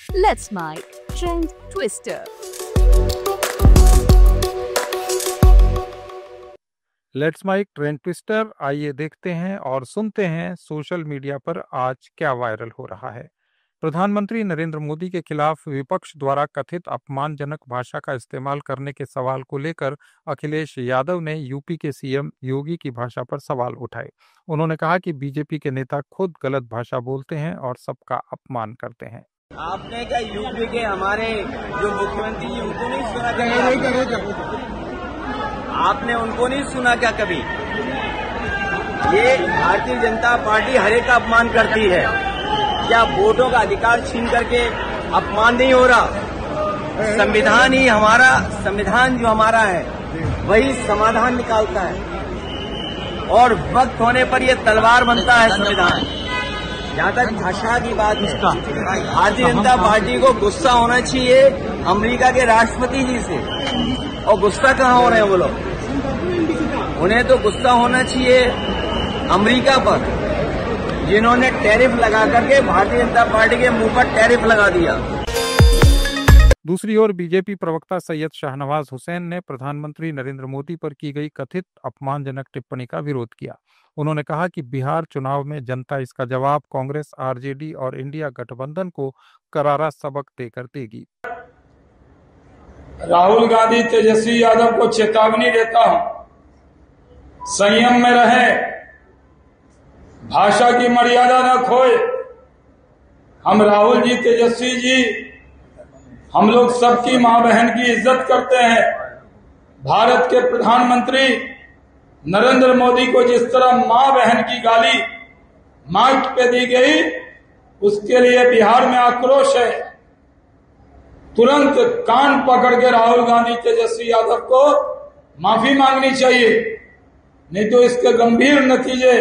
Let's Mic Trend Twister. Let's mic trend twister, आइए देखते हैं और सुनते हैं सोशल मीडिया पर आज क्या वायरल हो रहा है। प्रधानमंत्री नरेंद्र मोदी के खिलाफ विपक्ष द्वारा कथित अपमानजनक भाषा का इस्तेमाल करने के सवाल को लेकर अखिलेश यादव ने यूपी के सीएम योगी की भाषा पर सवाल उठाए। उन्होंने कहा कि बीजेपी के नेता खुद गलत भाषा बोलते हैं और सबका अपमान करते हैं। आपने क्या यूपी के हमारे जो मुख्यमंत्री जी उनको नहीं सुना क्या? आपने उनको नहीं सुना क्या कभी? ये भारतीय जनता पार्टी हरेक का अपमान करती है। क्या वोटों का अधिकार छीन करके अपमान नहीं हो रहा? संविधान ही हमारा, संविधान जो हमारा है वही समाधान निकालता है और वक्त होने पर ये तलवार बनता है संविधान। जहाँ तक भाषा की बात है, भारतीय जनता पार्टी को गुस्सा होना चाहिए अमेरिका के राष्ट्रपति जी से, और गुस्सा कहाँ हो रहे हैं वो लोग? उन्हें तो गुस्सा होना चाहिए अमेरिका पर, जिन्होंने टैरिफ लगा करके भारतीय जनता पार्टी के मुंह पर टैरिफ लगा दिया। दूसरी ओर बीजेपी प्रवक्ता सैयद शाहनवाज हुसैन ने प्रधानमंत्री नरेंद्र मोदी पर की गई कथित अपमानजनक टिप्पणी का विरोध किया। उन्होंने कहा कि बिहार चुनाव में जनता इसका जवाब कांग्रेस, आरजेडी और इंडिया गठबंधन को करारा सबक देकर देगी। राहुल गांधी तेजस्वी यादव को चेतावनी देता हूं, संयम में रहे, भाषा की मर्यादा न खोए। हम राहुल जी, तेजस्वी जी, हम लोग सबकी मां बहन की इज्जत करते हैं। भारत के प्रधानमंत्री नरेंद्र मोदी को जिस तरह मां बहन की गाली माइक पे दी गई, उसके लिए बिहार में आक्रोश है। तुरंत कान पकड़ के राहुल गांधी, तेजस्वी यादव को माफी मांगनी चाहिए, नहीं तो इसके गंभीर नतीजे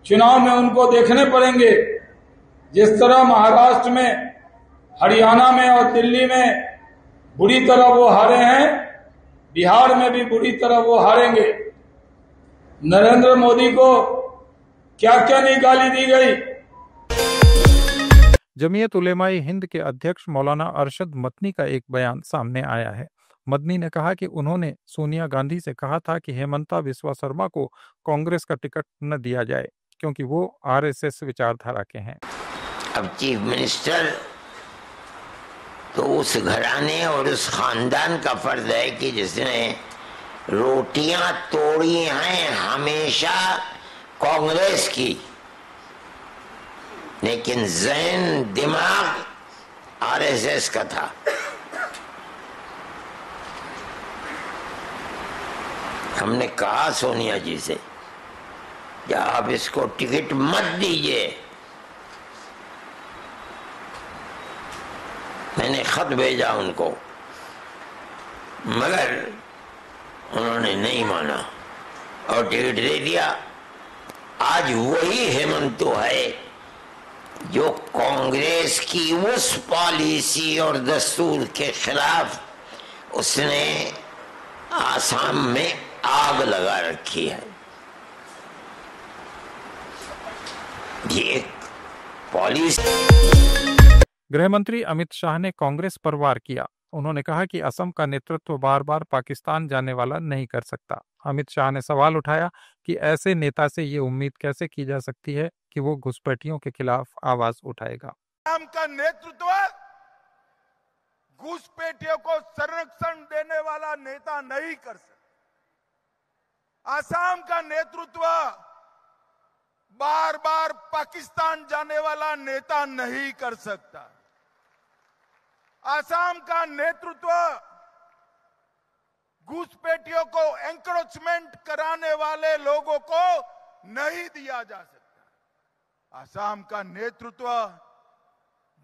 चुनाव में उनको देखने पड़ेंगे। जिस तरह महाराष्ट्र में, हरियाणा में और दिल्ली में बुरी तरह वो हारे हैं, बिहार में भी बुरी तरह वो हारेंगे। नरेंद्र मोदी को क्या क्या नहीं गाली दी गई। जमीयत उलेमाए हिंद के अध्यक्ष मौलाना अरशद मदनी का एक बयान सामने आया है। मदनी ने कहा कि उन्होंने सोनिया गांधी से कहा था कि हेमंता बिस्वा शर्मा को कांग्रेस का टिकट न दिया जाए, क्योंकि वो आरएसएस विचारधारा के हैं। अब चीफ मिनिस्टर तो उस घराने और उस खानदान का फर्ज है कि जिसने रोटियां तोड़ी हैं हमेशा कांग्रेस की, लेकिन ज़हन, दिमाग आरएसएस का था। हमने कहा सोनिया जी से कि आप इसको टिकट मत दीजिए। मैंने खत भेजा उनको, मगर उन्होंने नहीं माना और टिकट दे दिया। आज वही हेमंत तो है जो कांग्रेस की उस पॉलिसी और दस्तूर के खिलाफ उसने आसाम में आग लगा रखी है। ये पॉलिसी। गृह मंत्री अमित शाह ने कांग्रेस पर वार किया। उन्होंने कहा कि असम का नेतृत्व बार बार पाकिस्तान जाने वाला नहीं कर सकता। अमित शाह ने सवाल उठाया कि ऐसे नेता से ये उम्मीद कैसे की जा सकती है कि वो घुसपैठियों के खिलाफ आवाज उठाएगा। असम का नेतृत्व घुसपैठियों को संरक्षण देने वाला नेता नहीं कर सकता। असम का नेतृत्व बार बार पाकिस्तान जाने वाला नेता नहीं कर सकता। असम का नेतृत्व घुसपैठियों को एंक्रोचमेंट कराने वाले लोगों को नहीं दिया जा सकता। असम का नेतृत्व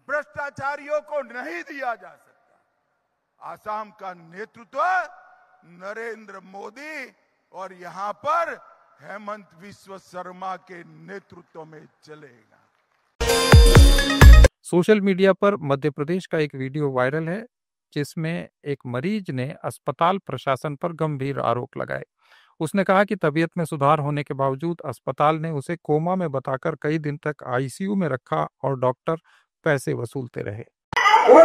भ्रष्टाचारियों को नहीं दिया जा सकता। असम का नेतृत्व नरेंद्र मोदी और यहां पर हेमंत बिस्वा शर्मा के नेतृत्व में चलेगा। सोशल मीडिया पर मध्य प्रदेश का एक वीडियो वायरल है, जिसमें एक मरीज ने अस्पताल प्रशासन पर गंभीर आरोप लगाए। उसने कहा कि तबीयत में सुधार होने के बावजूद अस्पताल ने उसे कोमा में बताकर कई दिन तक आईसीयू में रखा और डॉक्टर पैसे वसूलते रहे। उनके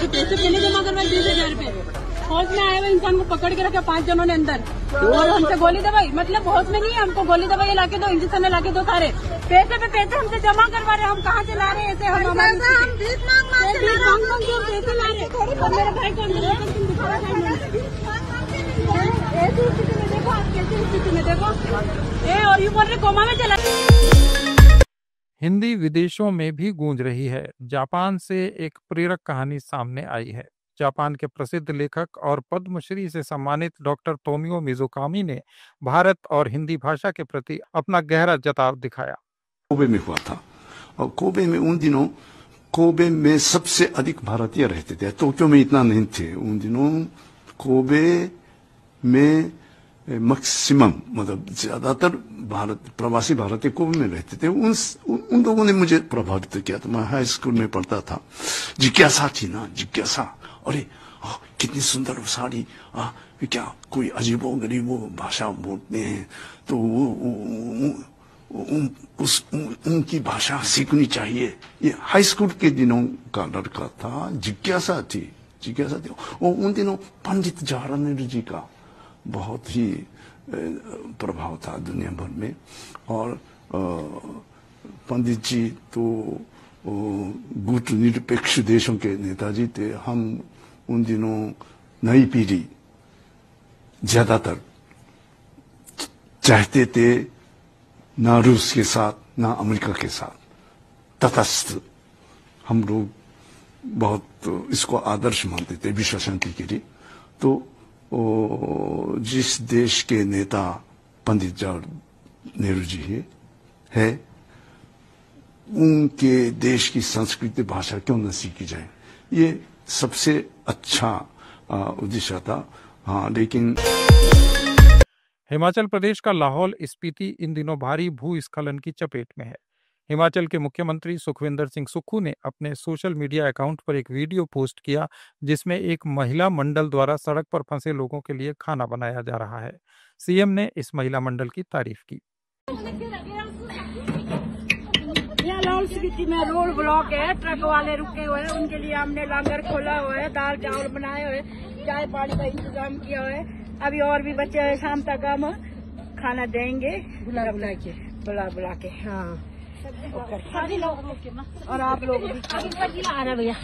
पैसे पहले जमा करवाए 20,000 रुपए। होश में आए हुए इंसान को पकड़ के रखे 5 जनों ने अंदर और हमसे गोली दवाई, मतलब होश में नहीं है, हमको गोली दवाई लाके दो, इंजेक्शन लाके दो, सारे पैसे पे पैसे हमसे जमा करवा रहे, हम कहाँ से ला रहे हैं ऐसे? हम भीख मांग पैसे ला रहे और मेरे भाई को अंदर ऐसी स्थिति में देखो, आप कैसी स्थिति में देखो और यू बोल रहे कोमा में चला। हिंदी विदेशों में भी गूंज रही है। जापान से एक प्रेरक कहानी सामने आई है। जापान के प्रसिद्ध लेखक और पद्मश्री से सम्मानित डॉक्टर तोमियो मिज़ुकामी ने भारत और हिंदी भाषा के प्रति अपना गहरा जताव दिखाया। कोबे में हुआ था और कोबे में उन दिनों कोबे में सबसे अधिक भारतीय रहते थे। टोक्यो में इतना नहीं थे उन दिनों। कोबे में मैक्सिमम मतलब ज्यादातर प्रवासी भारतीय कोबे में रहते थे। उन लोगों ने मुझे प्रभावित किया था। मैं हाई स्कूल में पढ़ता था। जिज्ञासा थी ना, जिज्ञासा। अरे कितनी सुंदर साड़ी, क्या कोई अजीबो गरीबो भाषा बोलते हैं तो उनकी भाषा सीखनी चाहिए। ये हाई स्कूल के दिनों का लड़का था। जिज्ञासा थी। और उन दिनों पंडित जवाहरलाल नेहरू जी का बहुत ही प्रभाव था दुनिया भर में। और पंडित जी तो गुट निरपेक्ष देशों के नेताजी थे। हम उन दिनों नई पीढ़ी ज्यादातर चाहते थे ना रूस के साथ ना अमेरिका के साथ, तटस्थ। हम लोग बहुत इसको आदर्श मानते थे विश्व शांति के लिए। तो जिस देश के नेता पंडित जवाहरलाल नेहरू जी है उनके देश की संस्कृति भाषा क्यों न सीखी जाए, ये सबसे अच्छा उद्देश्य था। हाँ, लेकिन हिमाचल प्रदेश का लाहौल स्पीति इन दिनों भारी भूस्खलन की चपेट में है। हिमाचल के मुख्यमंत्री सुखविंदर सिंह सुक्खू ने अपने सोशल मीडिया अकाउंट पर एक वीडियो पोस्ट किया जिसमें एक महिला मंडल द्वारा सड़क पर फंसे लोगों के लिए खाना बनाया जा रहा है। सीएम ने इस महिला मंडल की तारीफ की। लाहौल स्पीति में रोड ब्लॉक है, ट्रक वाले रुके हुए हैं, उनके लिए हमने लंगर खोला हुआ है, दाल चावल बनाए हुए, चाय पानी का इंतजाम किया हुआ है। अभी और भी बच्चे हैं, शाम तक हम खाना देंगे बुला के। हाँ, और आप लोग भी आ रहे भैया।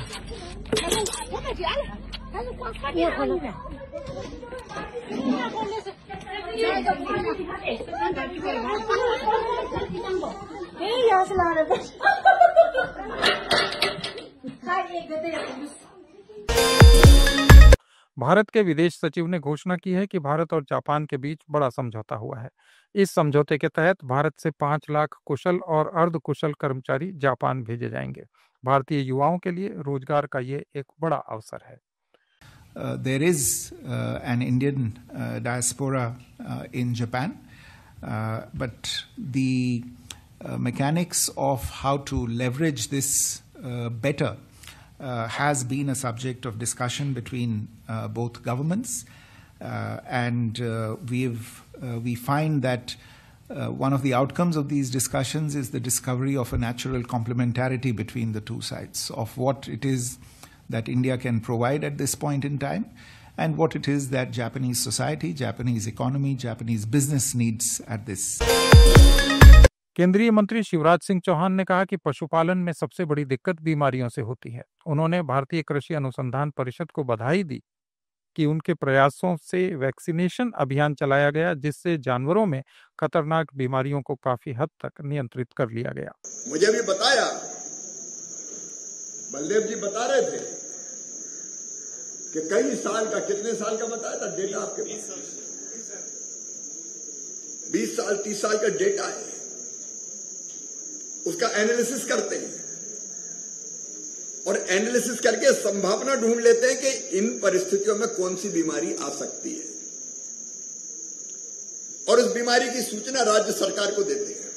यहाँ से ला रहे भारत के विदेश सचिव ने घोषणा की है कि भारत और जापान के बीच बड़ा समझौता हुआ है। इस समझौते के तहत भारत से 5 लाख कुशल और अर्ध कुशल कर्मचारी जापान भेजे जाएंगे। भारतीय युवाओं के लिए रोजगार का ये एक बड़ा अवसर है। There is an Indian diaspora in Japan, but the mechanics of how to leverage this better has been a subject of discussion between both governments, and we find that one of the outcomes of these discussions is the discovery of a natural complementarity between the two sides of what it is that India can provide at this point in time and what it is that Japanese society, Japanese economy, Japanese business needs at this. केंद्रीय मंत्री शिवराज सिंह चौहान ने कहा कि पशुपालन में सबसे बड़ी दिक्कत बीमारियों से होती है। उन्होंने भारतीय कृषि अनुसंधान परिषद को बधाई दी कि उनके प्रयासों से वैक्सीनेशन अभियान चलाया गया जिससे जानवरों में खतरनाक बीमारियों को काफी हद तक नियंत्रित कर लिया गया। मुझे भी बताया, बलदेव जी बता रहे थे कि कई साल का, कितने साल का बताया था डेटा आपके पास? 20 साल 30 साल का डेटा है, उसका एनालिसिस करते हैं और एनालिसिस करके संभावना ढूंढ लेते हैं कि इन परिस्थितियों में कौन सी बीमारी आ सकती है और उस बीमारी की सूचना राज्य सरकार को देते हैं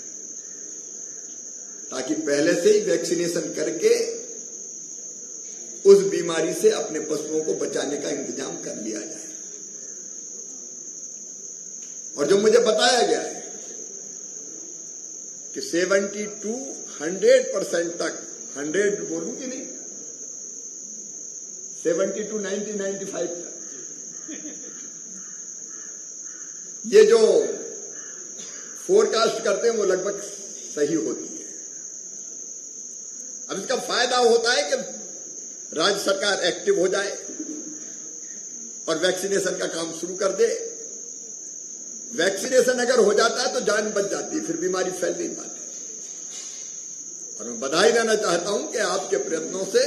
ताकि पहले से ही वैक्सीनेशन करके उस बीमारी से अपने पशुओं को बचाने का इंतजाम कर लिया जाए। और जो मुझे बताया गया है कि 70 to 100% तक, 100 बोलूं कि नहीं, 70 to 90, 95 तक ये जो फोरकास्ट करते हैं वो लगभग सही होती है। अब इसका फायदा होता है कि राज्य सरकार एक्टिव हो जाए और वैक्सीनेशन का काम शुरू कर दे। वैक्सीनेशन अगर हो जाता है तो जान बच जाती है, फिर बीमारी फैल नहीं पाती। और मैं बधाई देना चाहता हूं कि आपके प्रयत्नों से,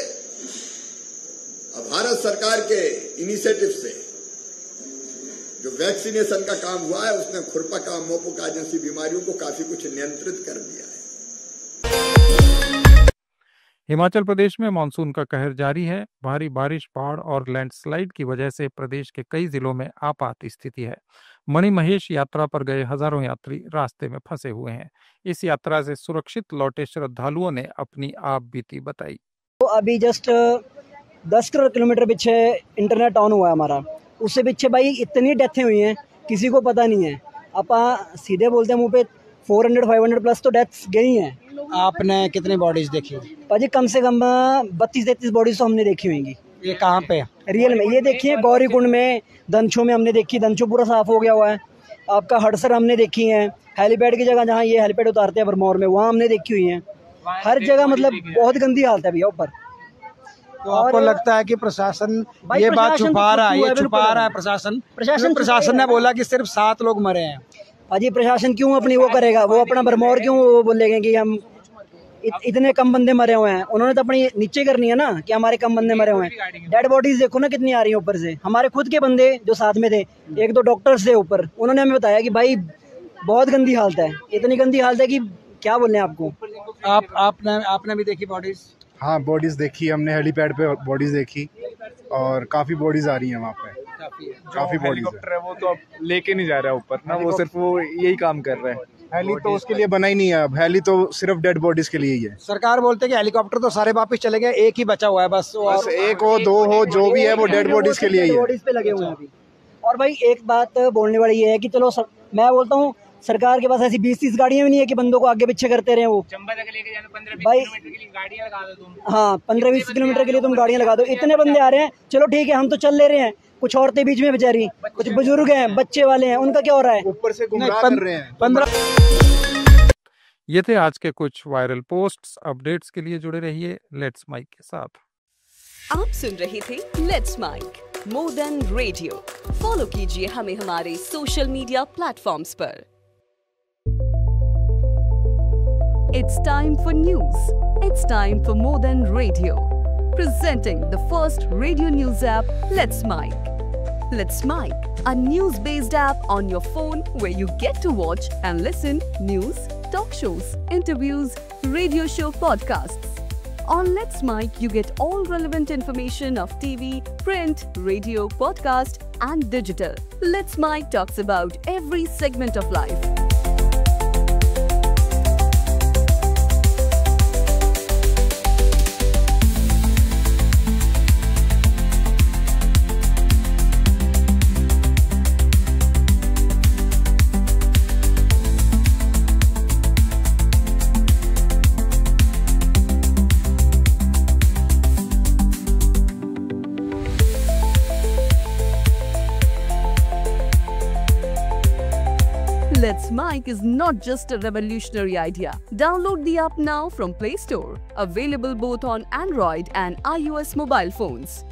भारत सरकार के इनिशिएटिव से जो वैक्सीनेशन का काम हुआ है उसने खुरपका, मोपुका जैसी बीमारियों को काफी कुछ नियंत्रित कर दिया है। हिमाचल प्रदेश में मानसून का कहर जारी है। भारी बारिश, बाढ़ और लैंडस्लाइड की वजह से प्रदेश के कई जिलों में आपात स्थिति है। मणिमहेश यात्रा पर गए हजारों यात्री रास्ते में फंसे हुए हैं। इस यात्रा से सुरक्षित लौटे श्रद्धालुओं ने अपनी आप बीती बताई। तो अभी जस्ट 10 किलोमीटर पीछे इंटरनेट टाउन हुआ है हमारा, उससे पीछे भाई इतनी डेथें हुई हैं किसी को पता नहीं है। आप सीधे बोलते हैं मुंह पे 400-500 प्लस तो डेथ्स गई हैं। आपने कितनी बॉडीज देखी? भाजी कम से कम 32-33 बॉडीज तो हमने देखी होंगी। ये कहाँ पे? रियल में ये देखिए, गौरीकुंड में, दंचो में हमने देखी, दंचो पूरा साफ हो गया हुआ है। आपका हड़सर हमने देखी है, हेलीपैड की जगह जहाँ ये हेलीपैड उतारते हैं भरमौर में, वहाँ हमने देखी हुई है। हर जगह मतलब बहुत गंदी हालत है भैया ऊपर। तो आपको लगता है कि प्रशासन ये बात छुपा रहा है? ये छुपा रहा है प्रशासन ने बोला कि सिर्फ 7 लोग मरे हैं। अजी प्रशासन क्यों अपनी वो करेगा, वो अपना भरमौर क्यों वो बोलेंगे कि हम इतने कम बंदे मरे हुए हैं। उन्होंने तो अपनी नीचे करनी है ना कि हमारे कम बंदे मरे हुए हैं। डेड बॉडीज देखो ना कितनी आ रही है ऊपर से। हमारे खुद के बंदे जो साथ में थे, 1-2 डॉक्टर्स थे ऊपर, उन्होंने हमें बताया कि भाई बहुत गंदी हालत है। इतनी गंदी हालत है कि क्या बोलने आपको। आपने भी देखी बॉडीज? हाँ, बॉडीज देखी हमने, हेलीपैड पे बॉडीज देखी और काफी बॉडीज आ रही हैं वहाँ पे। काफी बॉडीज है वो तो अब लेके नहीं जा रहा है ऊपर ना, वो सिर्फ वो यही काम कर रहा है। हेली तो उसके लिए बना ही नहीं है, अब हेली तो सिर्फ डेड बॉडीज के लिए ही है। सरकार बोलते हैं कि हेलीकॉप्टर तो सारे वापस चले गए, एक ही बचा हुआ है बस एक हो 2 हो जो भी है वो डेड बॉडीज के लिए ही है। बॉडीज पे लगे हुए हैं अभी। और भाई एक बात बोलने वाली ये है कि चलो मैं बोलता हूँ सरकार के पास ऐसी 20-30 गाड़ियां भी नहीं है कि बंदों को आगे पीछे करते रहे। वो भाई हाँ 15-20 किलोमीटर के लिए तुम गाड़ियां लगा दो। इतने बंदे आ रहे हैं, चलो ठीक है हम तो चल ले रहे हैं, कुछ औरतें बीच में बेचारी, कुछ बुजुर्ग हैं, बच्चे वाले हैं, उनका क्या हो रहा है? ऊपर से गुमराह कर रहे हैं। 15 ये थे आज के कुछ वायरल पोस्ट्स। अपडेट्स के लिए जुड़े रहिए लेट्स माइक के साथ। आप सुन रहे थे let's mic more than radio. Follow कीजिए हमें हमारे सोशल मीडिया प्लेटफॉर्म्स पर। It's time for news. It's time for more than radio. Presenting the first radio news app, Let's Mic. Let's Mic, a news-based app on your phone where you get to watch and listen news, talk shows, interviews, radio show podcasts. On Let's Mic, you get all relevant information of TV, print, radio, podcast, and digital. Let's Mic talks about every segment of life. Let's Mic is not just a revolutionary idea. Download the app now from Play Store. Available both on Android and iOS mobile phones.